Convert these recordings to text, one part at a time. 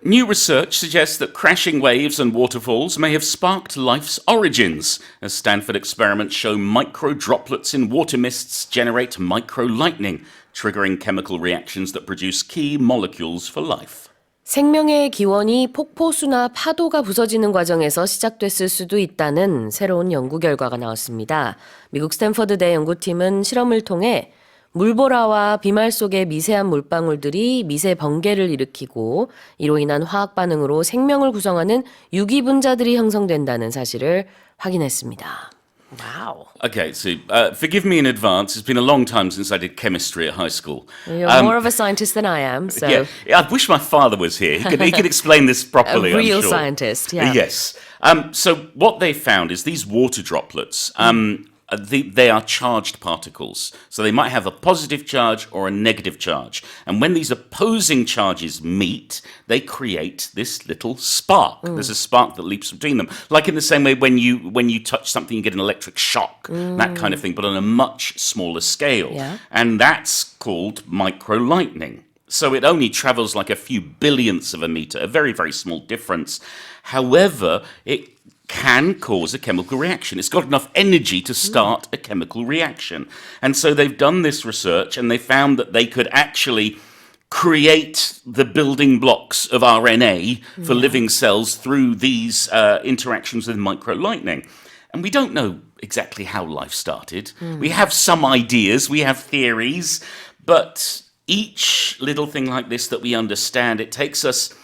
New research suggests that crashing waves and waterfalls may have sparked life's origins, as Stanford experiments show micro droplets in water mists generate micro-lightning, triggering chemical reactions that produce key molecules for life. 생명의 기원이 폭포수나 파도가 부서지는 과정에서 시작됐을 수도 있다는 새로운 연구 결과가 나왔습니다. 미국 스탠퍼드대 연구팀은 실험을 통해 물보라와 비말 속의 미세한 물방울들이 미세 번개를 일으키고 이로 인한 화학 반응으로 생명을 구성하는 유기 분자들이 형성된다는 사실을 확인했습니다. Wow. Okay, so forgive me in advance. It's been a long time since I did chemistry at high school. You're more of a scientist than I am, so Yeah, I wish my father was here. He could explain this properly, a real I'm sure. scientist, yeah. Yes. So what they found is these water droplets, they are charged particles. So they might have a positive charge or a negative charge. And when these opposing charges meet, they create this little spark. There's a spark that leaps between them. Like in the same way when you touch something, you get an electric shock, that kind of thing, but on a much smaller scale. Yeah. And that's called micro-lightning. So it only travels like a few billionths of a meter, a very, very small difference. However, it can cause a chemical reaction. It's got enough energy to start a chemical reaction. And so they've done this research and they found that they could actually create the building blocks of RNA for living cells through these interactions with micro-lightning. And we don't know exactly how life started. We have some ideas, we have theories, but each little thing like this that we understand, it takes us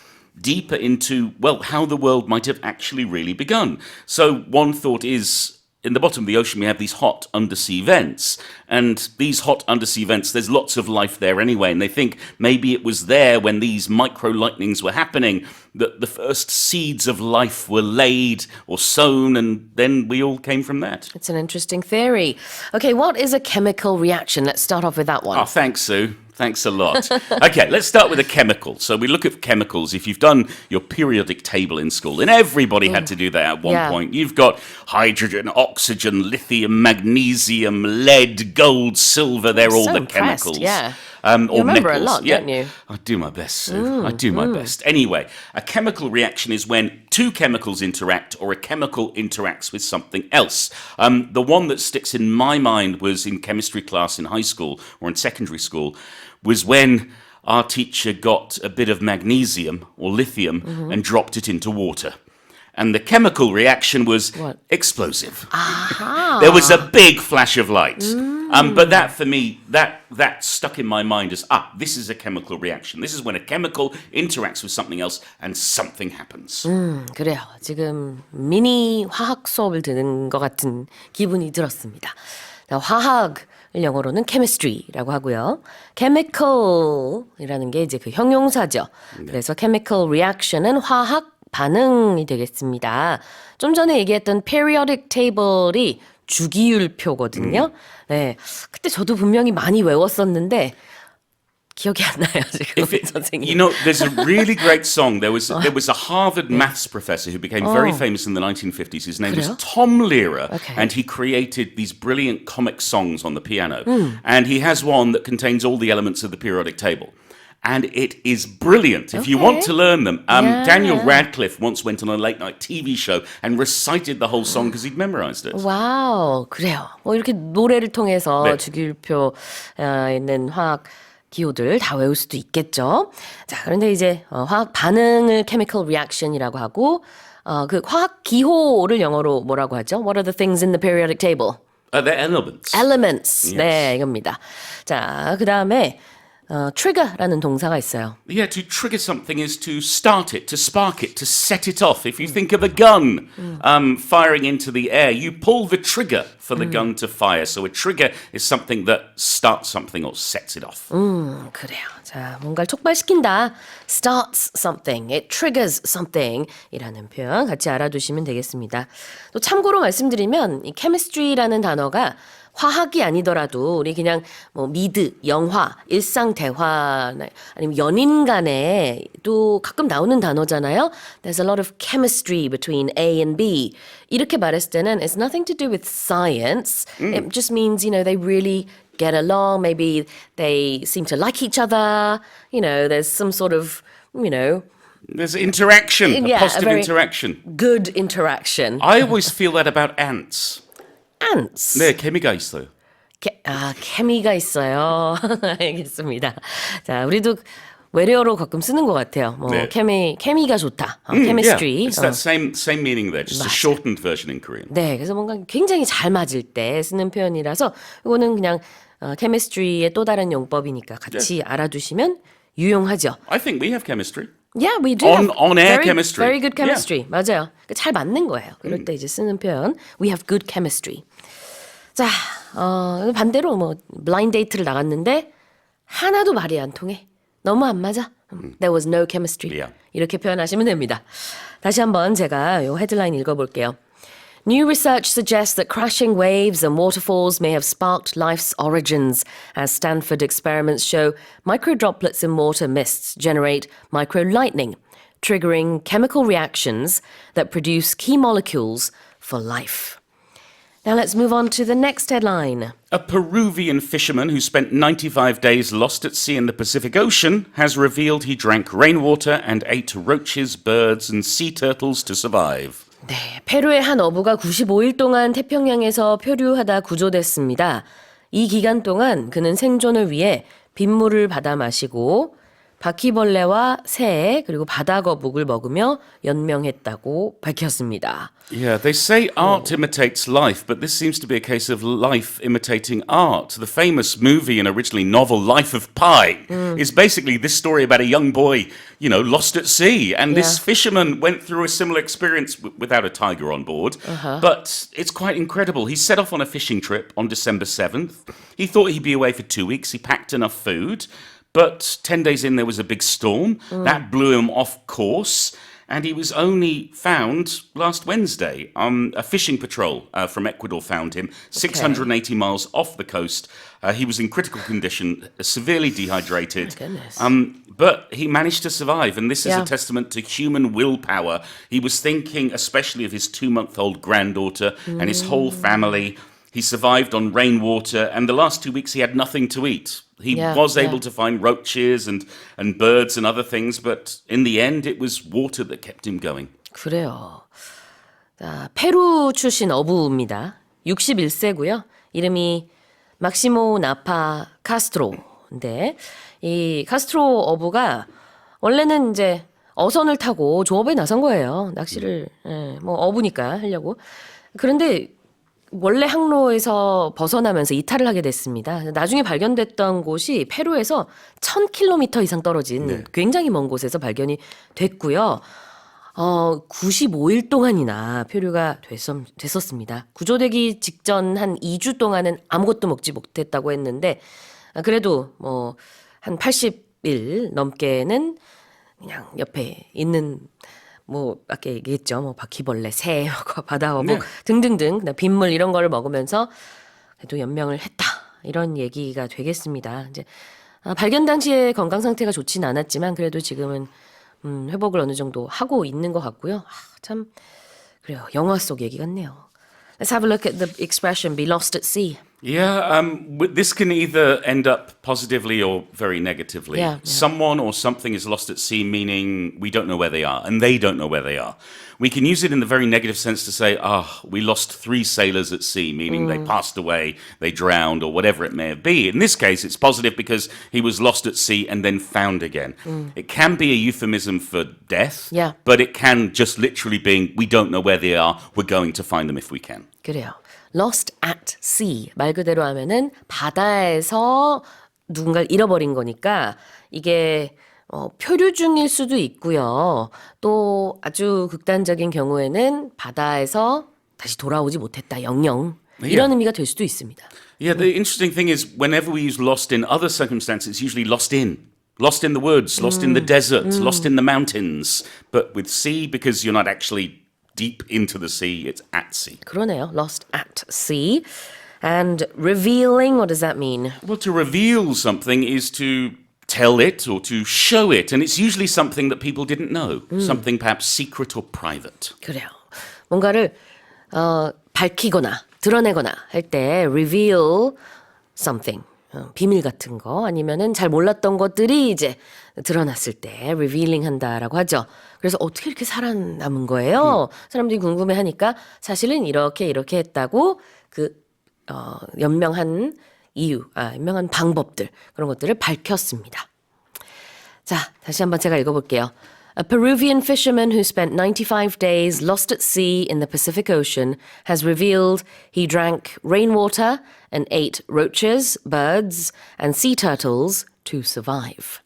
deeper into, well, how the world might have actually really begun. So one thought is, in the bottom of the ocean, we have these hot undersea vents. And these hot undersea vents, there's lots of life there anyway. And they think maybe it was there when these micro-lightnings were happening that the first seeds of life were laid or sown, and then we all came from that. It's an interesting theory. Okay, what is a chemical reaction? Let's start off with that one. Oh, thanks, Sue. Thanks a lot. Okay, let's start with a chemical. So we look at chemicals. If you've done your periodic table in school, and everybody had to do that at one point, you've got hydrogen, oxygen, lithium, magnesium, lead, gold, silver. They're all so the impressed, chemicals. yeah. Or You remember a metals. lot, Yeah. don't you? I do my best, Sue. I do my best. Anyway, a chemical reaction is when two chemicals interact or a chemical interacts with something else. The one that sticks in my mind was in chemistry class in high school or in secondary school was when our teacher got a bit of magnesium or lithium and dropped it into water. And the chemical reaction was explosive. There was a big flash of light. But that, for me, that stuck in my mind as, this is a chemical reaction. This is when a chemical interacts with something else and something happens. 그래요. 지금 미니 화학 수업을 듣는 것 같은 기분이 들었습니다. 자, 화학을 영어로는 chemistry라고 하고요. chemical이라는 게 이제 그 형용사죠. 그래서 chemical reaction은 화학 반응이 되겠습니다. 좀 전에 얘기했던 periodic table이 주기율표거든요. 네, 그때 저도 분명히 많이 외웠었는데 기억이 안 나요 지금 선생님. You know, there's a really great song. There was a Harvard maths professor who became very famous in the 1950s. His name was 그래요? Tom Lehrer, Okay. and he created these brilliant comic songs on the piano. And he has one that contains all the elements of the periodic table. And it is brilliant. If you want to learn them, Daniel Radcliffe once went on a late-night TV show and recited the whole song because he'd memorized it. 와우, 그래요. 뭐 이렇게 노래를 통해서 네. 주기율표에 있는 화학 기호들 다 외울 수도 있겠죠. 자, 그런데 이제 화학 반응을 chemical reaction이라고 하고 그 화학 기호를 영어로 뭐라고 하죠? What are the things in the periodic table? They're elements. Elements. Yes. 네, 이겁니다. 자, 그 다음에 trigger라는 동사가 있어요. Yeah, to trigger something is to start it, to spark it, to set it off. If you think of a gun firing into the air, you pull the trigger for the gun to fire. So a trigger is something that starts something or sets it off. 그래요. 자, 뭔가를 촉발시킨다. starts something, it triggers something 이라는 표현 같이 알아두시면 되겠습니다. 또 참고로 말씀드리면 이 chemistry라는 단어가 화학이 아니더라도 우리 그냥 뭐 미드, 영화, 일상 대화 아니면 연인 간에 또 가끔 나오는 단어잖아요. There's a lot of chemistry between A and B. 이렇게 말했을 때는 it's nothing to do with science. It just means, you know, they really get along. Maybe they seem to like each other. You know, there's some sort of, you know, There's interaction, a Yeah, a positive very- interaction. good interaction. I always feel that about ants. ants. 네, 케미가 있어요. 케미가 있어요. 알겠습니다. 자, 우리도 외래어로 가끔 쓰는 것 같아요. 뭐 네. 케미가 좋다. chemistry. Yeah, it's that same meaning there, just a shortened version in Korean. 네, 그래서 뭔가 굉장히 잘 맞을 때 쓰는 표현이라서 이거는 그냥 chemistry의 또 다른 용법이니까 같이 알아두시면 유용하죠. I think we have chemistry. Yeah, we do. On- have on-air very, chemistry. Very good chemistry. 맞아요. 잘 맞는 거예요. 그럴 때 이제 쓰는 표현. We have good chemistry. 자, 반대로 뭐 블라인드 데이트를 나갔는데 하나도 말이 안 통해. 너무 안 맞아. There was no chemistry. Yeah. 이렇게 표현하시면 됩니다. 다시 한번 제가 요 헤드라인 읽어볼게요. New research suggests that crashing waves and waterfalls may have sparked life's origins, as Stanford experiments show microdroplets in water mists generate microlightning, triggering chemical reactions that produce key molecules for life. Now let's move on to the next headline. A Peruvian fisherman who spent 95 days lost at sea in the Pacific Ocean has revealed he drank rainwater and ate roaches, birds, and sea turtles to survive. 네, 페루의 한 어부가 95일 동안 태평양에서 표류하다 구조됐습니다. 이 기간 동안 그는 생존을 위해 빗물을 받아 마시고 바퀴벌레와 새 그리고 바다거북을 먹으며 연명했다고 밝혔습니다. Yeah, they say art imitates life, but this seems to be a case of life imitating art. The famous movie and originally novel Life of Pi is basically this story about a young boy, lost at sea. And this Yeah. fisherman went through a similar experience without a tiger on board. But it's quite incredible. He set off on a fishing trip on December 7th. He thought he'd be away for 2 weeks. He packed enough food. But 10 days in, there was a big storm. That blew him off course. And he was only found last Wednesday. A fishing patrol from Ecuador found him 680 miles off the coast. He was in critical condition, severely dehydrated. My goodness. But he managed to survive. And this is Yeah. a testament to human willpower. He was thinking especially of his 2-month-old granddaughter and his whole family. He survived on rainwater. And the last 2 weeks, he had nothing to eat. He Yeah, was able yeah. to find roaches and birds and other things, but in the end, it was water that kept him going. 그래요. 자, 페루 출신 어부입니다. 61세고요. 이름이 막시모 나파 카스트로인데 이 카스트로 어부가 원래는 이제 어선을 타고 조업에 나선 거예요. 낚시를 뭐 어부니까 하려고. 그런데 원래 항로에서 벗어나면서 이탈을 하게 됐습니다. 나중에 발견됐던 곳이 페루에서 1000km 이상 떨어진 굉장히 먼 곳에서 발견이 됐고요. 95일 동안이나 표류가 됐었습니다. 구조되기 직전 한 2주 동안은 아무것도 먹지 못했다고 했는데 그래도 뭐 한 80일 넘게는 그냥 옆에 있는 뭐 아까 얘기했죠. 뭐 바퀴벌레, 새, 바다어묵 등등등 빗물 이런 거를 먹으면서 그래도 연명을 했다. 이런 얘기가 되겠습니다. 이제 발견 당시에 건강 상태가 좋진 않았지만 그래도 지금은 회복을 어느 정도 하고 있는 것 같고요. 참 그래요. 영화 속 얘기 같네요. Let's have a look at the expression be lost at sea. Yeah, this can either end up positively or very negatively. Yeah. Someone or something is lost at sea, meaning we don't know where they are, and they don't know where they are. We can use it in the very negative sense to say, we lost 3 sailors at sea, meaning they passed away, they drowned, or whatever it may be. In this case, it's positive because he was lost at sea and then found again. It can be a euphemism for death, Yeah. but it can just literally being, we don't know where they are, we're going to find them if we can. 그래요. Lost at sea 말 그대로 하면은 바다에서 누군가를 잃어버린 거니까 이게 표류 중일 수도 있고요. 또 아주 극단적인 경우에는 바다에서 다시 돌아오지 못했다. 영영 이런 의미가 될 수도 있습니다. Yeah, the interesting thing is whenever we use lost in other circumstances, it's usually lost in. Lost in the woods, lost in the desert, lost in the mountains. But with sea, because you're not actually deep into the sea, it's at sea. 그러네요. Lost at sea. And revealing, what does that mean? Well, to reveal something is to tell it or to show it. And it's usually something that people didn't know, something perhaps secret or private. 그래요. 뭔가를 밝히거나 드러내거나 할 때 reveal something. 비밀 같은 거 아니면은 잘 몰랐던 것들이 이제 드러났을 때 revealing 한다라고 하죠. 그래서 어떻게 이렇게 살아남은 거예요? 사람들이 궁금해하니까 사실은 이렇게 했다고 연명한 연명한 방법들 그런 것들을 밝혔습니다. 자, 다시 한번 제가 읽어볼게요. A Peruvian fisherman who spent 95 days lost at sea in the Pacific Ocean has revealed he drank rainwater and ate roaches, birds, and sea turtles to survive.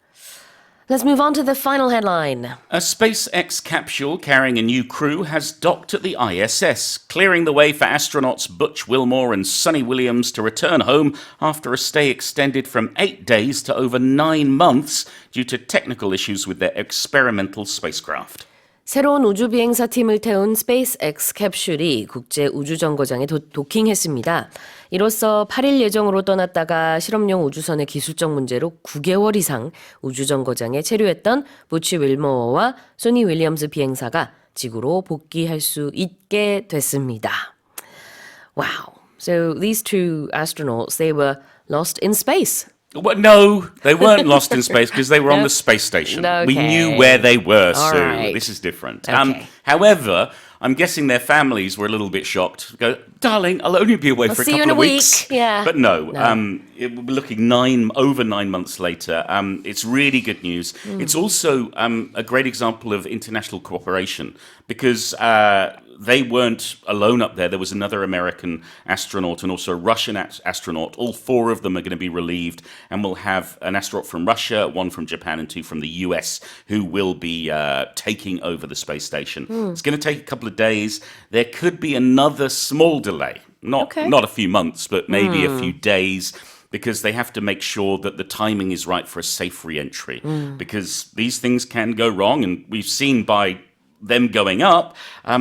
Let's move on to the final headline. A SpaceX capsule carrying a new crew has docked at the ISS, clearing the way for astronauts Butch Wilmore and Sonny Williams to return home after a stay extended from 8 days to over 9 months due to technical issues with their experimental spacecraft. 새로운 우주 비행사 팀을 태운 스페이스X 캡슐이 국제 우주정거장에 도킹했습니다. 이로써 8일 예정으로 떠났다가 실험용 우주선의 기술적 문제로 9개월 이상 우주정거장에 체류했던 부치 윌머어와 소니 윌리엄스 비행사가 지구로 복귀할 수 있게 됐습니다. Wow. So these two astronauts, they were lost in space. Well, no, they weren't lost in space because they were on the space station. Okay. We knew where they were, All Sue. right. This is different. Okay. However, I'm guessing their families were a little bit shocked. Go, darling, I'll only be away for a see you couple in of a weeks. week. Yeah. But no, we're looking over 9 months later. It's really good news. It's also a great example of international cooperation because they weren't alone up there. There was another American astronaut and also a Russian astronaut. All 4 of them are going to be relieved, and we'll have an astronaut from Russia, 1 from Japan, and 2 from the US who will be taking over the space station. It's going to take a couple of days. There could be another small delay, not a few months, but maybe a few days, because they have to make sure that the timing is right for a safe re-entry. Because these things can go wrong, and we've seen by them going up,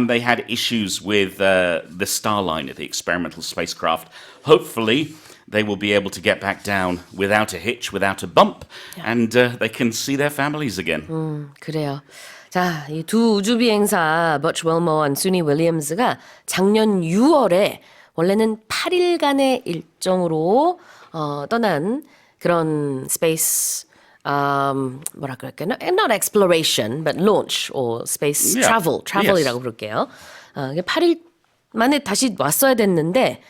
they had issues with the Starliner, the experimental spacecraft. Hopefully, they will be able to get back down without a hitch, without a bump, and they can see their families again. 그래요. 자, 이 두 우주 비행사 버치 웰머와 순니 윌리엄스가 작년 6월에 원래는 8일간의 일정으로 떠난 그런 스페이스 뭐라 그럴까요? Not exploration, but launch or space travel이라고 부를게요. 이게 8일 만에 다시 왔어야 됐는데,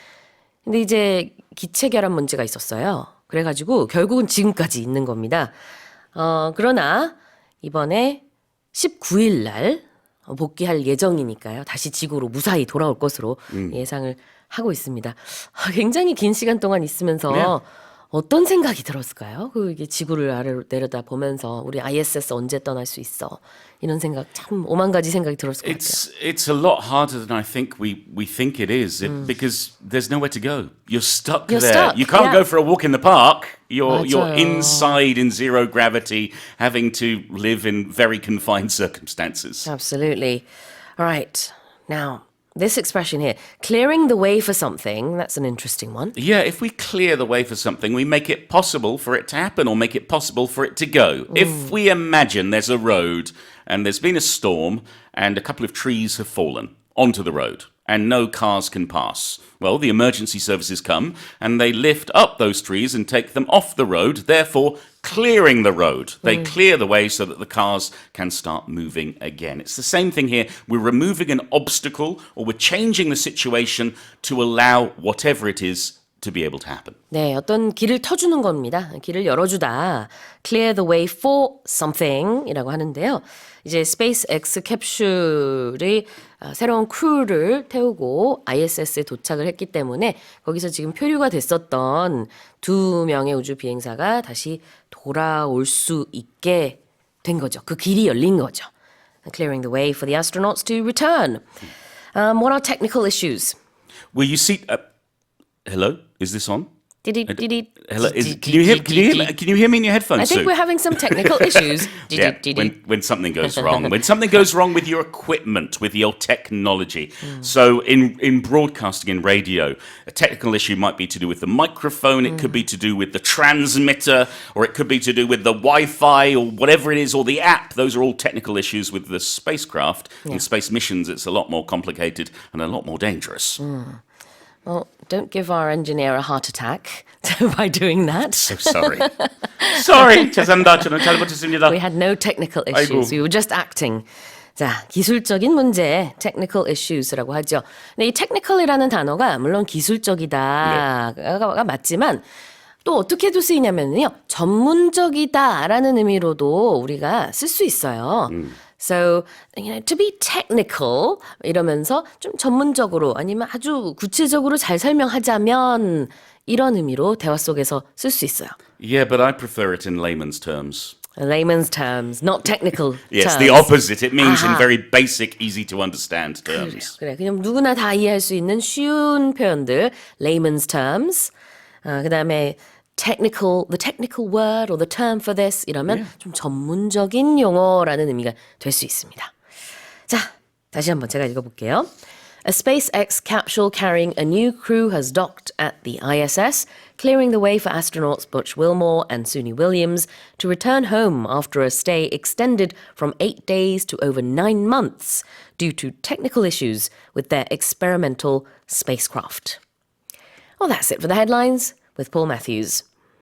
근데 이제 기체 결함 문제가 있었어요. 그래가지고 결국은 지금까지 있는 겁니다. 그러나 이번에 19일 날 복귀할 예정이니까요. 다시 지구로 무사히 돌아올 것으로 예상을 하고 있습니다. 굉장히 긴 시간 동안 있으면서 어떤 생각이 들었을까요? 이게 지구를 아래로 내려다 보면서 우리 ISS 언제 떠날 수 있어? 이런 생각 참 오만 가지 생각이 들었을 것 같아요. It's a lot harder than I think we think it is because there's nowhere to go. You're stuck there. Stuck, You can't yeah. go for a walk in the park. You're 맞아요. inside in zero gravity, having to live in very confined circumstances. Absolutely. All right. Now, this expression here, clearing the way for something, that's an interesting one. Yeah, if we clear the way for something, we make it possible for it to happen or make it possible for it to go. If we imagine there's a road and there's been a storm and a couple of trees have fallen onto the road and no cars can pass, well, the emergency services come and they lift up those trees and take them off the road, therefore clearing the road. They clear the way so that the cars can start moving again. It's the same thing here. We're removing an obstacle or we're changing the situation to allow whatever it is to be able to happen. 네, 어떤 길을 터주는 겁니다. 길을 열어주다. Clear the way for something 이라고 하는데요. 이제 스페이스X 캡슐이 새로운 크루를 태우고 ISS에 도착을 했기 때문에 거기서 지금 표류가 됐었던 2명의 우주 비행사가 다시 돌아올 수 있게 된 거죠. 그 길이 열린 거죠. Clearing the way for the astronauts to return. What are technical issues? Will you see... hello? Is this on? Hello? Can Can you hear me in your headphones, I think Sue? we're having some technical issues. Yeah, when something goes wrong. When something goes wrong with your equipment, with your technology. So in broadcasting, in radio, a technical issue might be to do with the microphone, it could be to do with the transmitter, or it could be to do with the Wi-Fi, or whatever it is, or the app. Those are all technical issues with the spacecraft. In space missions, it's a lot more complicated and a lot more dangerous. Well, don't give our engineer a heart attack by doing that. So sorry. sorry. 죄송합니다. 저는 잘 못했습니다. We had no technical issues. 아이고. We were just acting. 자, 기술적인 문제, technical issues라고 하죠. 근데 이 technical이라는 단어가 물론 기술적이다가 맞지만 또 어떻게도 쓰이냐면요. 전문적이다라는 의미로도 우리가 쓸 수 있어요. So, to be technical 이러면서 좀 전문적으로 아니면 아주 구체적으로 잘 설명하자면 이런 의미로 대화 속에서 쓸 수 있어요. Yeah, but I prefer it in layman's terms. Layman's terms, not technical Yes, terms. the opposite. It means in 아하. very basic, easy to understand terms. 그래, 그냥 누구나 다 이해할 수 있는 쉬운 표현들, layman's terms. 그다음에 the technical word or the term for this 이러면 좀 전문적인 용어라는 의미가 될 수 있습니다. 자, 다시 한번 제가 읽어볼게요. A SpaceX capsule carrying a new crew has docked at the ISS, clearing the way for astronauts Butch Wilmore and Suni Williams to return home after a stay extended from 8 days to over 9 months due to technical issues with their experimental spacecraft. Well, that's it for the headlines with Paul Matthews.